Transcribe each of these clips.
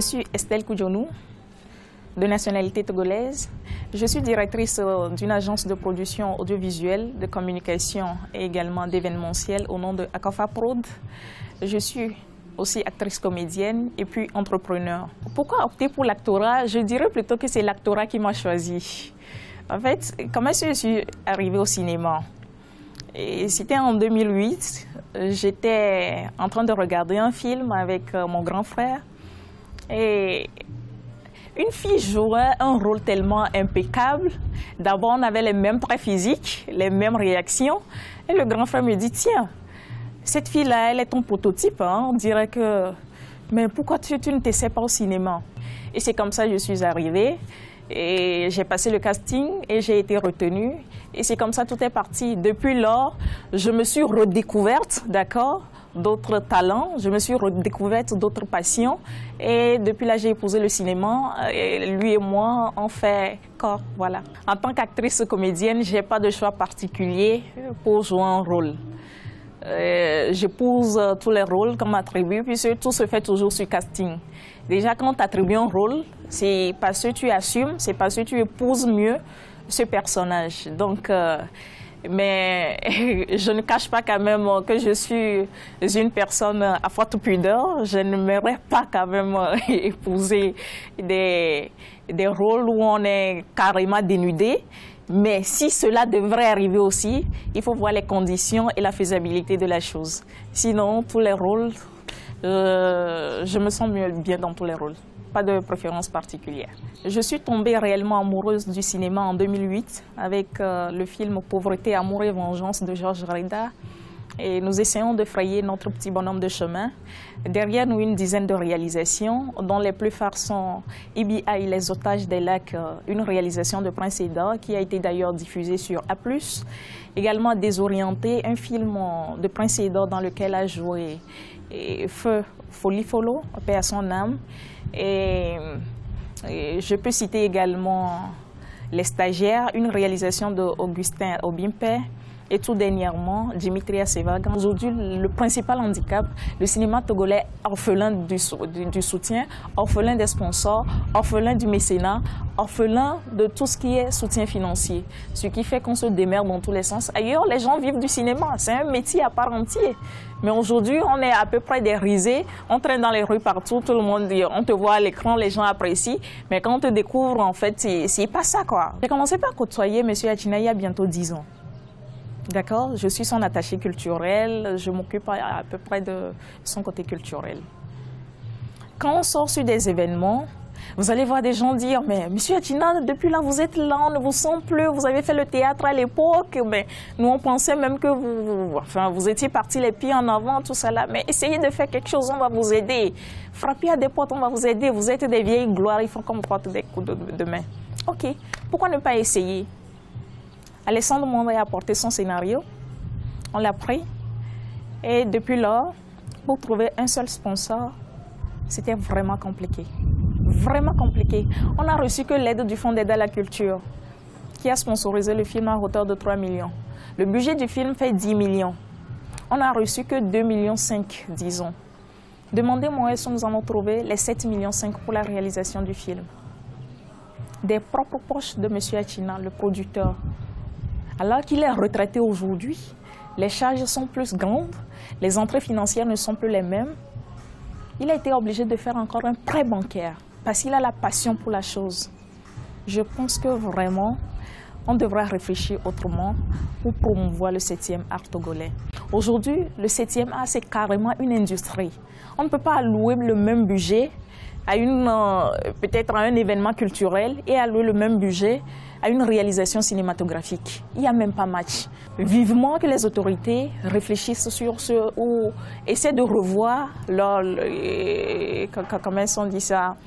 suis Estelle Koudjonou, de nationalité togolaise. Je suis directrice d'une agence de production audiovisuelle, de communication et également d'événementiel au nom de Akofa Prod. Je suis aussi actrice comédienne et puis entrepreneur. Pourquoi opter pour l'actorat? Je dirais plutôt que c'est l'actorat qui m'a choisi. En fait, comment je suis arrivée au cinéma? C'était en 2008. J'étais en train de regarder un film avec mon grand frère. Et une fille jouait un rôle tellement impeccable. D'abord, on avait les mêmes traits physiques, les mêmes réactions. Et le grand frère me dit, tiens, cette fille-là, elle est ton prototype. Hein? On dirait que... Mais pourquoi tu ne t'essaies pas au cinéma? Et c'est comme ça que je suis arrivée. Et j'ai passé le casting et j'ai été retenue. Et c'est comme ça que tout est parti. Depuis lors, je me suis redécouverte, d'accord, d'autres talents. Je me suis redécouverte d'autres passions. Et depuis là, j'ai épousé le cinéma. Et lui et moi, on fait corps, voilà. En tant qu'actrice comédienne, je n'ai pas de choix particulier pour jouer un rôle. J'épouse tous les rôles qu'on m'attribue, puisque tout se fait toujours sur casting. Déjà, quand tu attribues un rôle, c'est parce que tu assumes, c'est parce que tu épouses mieux ce personnage. Donc, mais je ne cache pas quand même que je suis une personne à forte pudeur. Je n'aimerais pas quand même épouser des rôles où on est carrément dénudé. Mais si cela devrait arriver aussi, il faut voir les conditions et la faisabilité de la chose. Sinon, tous les rôles, je me sens bien dans tous les rôles. Pas de préférence particulière. Je suis tombée réellement amoureuse du cinéma en 2008 avec le film Pauvreté, amour et vengeance de Georges Reda. Et nous essayons de frayer notre petit bonhomme de chemin. Derrière nous, une dizaine de réalisations, dont les plus phares sont Ibi et les otages des lacs, une réalisation de Prince Eda, qui a été d'ailleurs diffusée sur A+. Également Désorienté, un film de Prince Eda dans lequel a joué Feu Folifolo, paix à son âme. Et je peux citer également Les Stagiaires, une réalisation d'Augustin Obimpe. Et tout dernièrement, Dimitri Assevagan. Aujourd'hui, le principal handicap, le cinéma togolais est orphelin du soutien, orphelin des sponsors, orphelin du mécénat, orphelin de tout ce qui est soutien financier. Ce qui fait qu'on se démerde dans tous les sens. Ailleurs, les gens vivent du cinéma, c'est un métier à part entière. Mais aujourd'hui, on est à peu près des risées, on traîne dans les rues partout, tout le monde dit, on te voit à l'écran, les gens apprécient. Mais quand on te découvre, en fait, c'est pas ça, quoi. J'ai commencé par côtoyer M. Achina il y a bientôt 10 ans. D'accord, je suis son attaché culturel, je m'occupe à peu près de son côté culturel. Quand on sort sur des événements, vous allez voir des gens dire « Mais Monsieur Achina, depuis là, vous êtes là, on ne vous sent plus, vous avez fait le théâtre à l'époque, mais nous on pensait même que vous étiez partis les pieds en avant, tout ça là. Mais essayez de faire quelque chose, on va vous aider. Frappez à des portes, on va vous aider. Vous êtes des vieilles gloires, il faut qu'on porte des coups de main. Ok, pourquoi ne pas essayer ?» Alessandro Mandé a apporté son scénario, on l'a pris et depuis lors, pour trouver un seul sponsor, c'était vraiment compliqué. Vraiment compliqué. On n'a reçu que l'aide du Fonds d'aide à la culture qui a sponsorisé le film à hauteur de 3 millions. Le budget du film fait 10 millions. On n'a reçu que 2,5 millions, disons. Demandez-moi où nous allons trouver les 7,5 millions pour la réalisation du film. Des propres poches de M. Achina, le producteur. Alors qu'il est retraité aujourd'hui, les charges sont plus grandes, les entrées financières ne sont plus les mêmes. Il a été obligé de faire encore un prêt bancaire parce qu'il a la passion pour la chose. Je pense que vraiment, on devrait réfléchir autrement pour promouvoir le 7e art togolais. Aujourd'hui, le 7e art, c'est carrément une industrie. On ne peut pas allouer le même budget à peut-être à un événement culturel et allouer le même budget à une réalisation cinématographique. Il n'y a même pas match. Vivement que les autorités réfléchissent sur ce ou essaient de revoir comment on dit ça,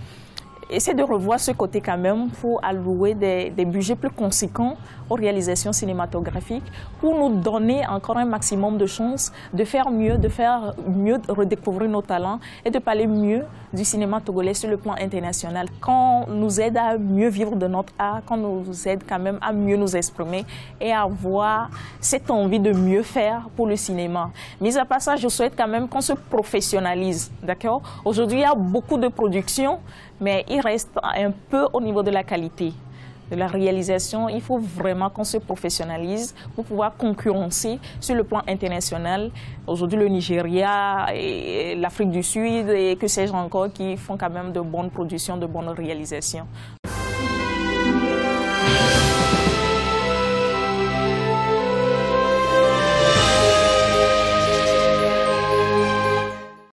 essayer de revoir ce côté quand même pour allouer des budgets plus conséquents aux réalisations cinématographiques, pour nous donner encore un maximum de chances de faire mieux, de redécouvrir nos talents et de parler mieux du cinéma togolais sur le plan international. Qu'on nous aide à mieux vivre de notre art, qu'on nous aide quand même à mieux nous exprimer et à avoir cette envie de mieux faire pour le cinéma. Mis à part ça, je souhaite quand même qu'on se professionnalise, d'accord? Aujourd'hui, il y a beaucoup de productions, mais il reste un peu au niveau de la qualité de la réalisation. Il faut vraiment qu'on se professionnalise pour pouvoir concurrencer sur le plan international. Aujourd'hui, le Nigeria, l'Afrique du Sud et que sais-je encore qui font quand même de bonnes productions, de bonnes réalisations.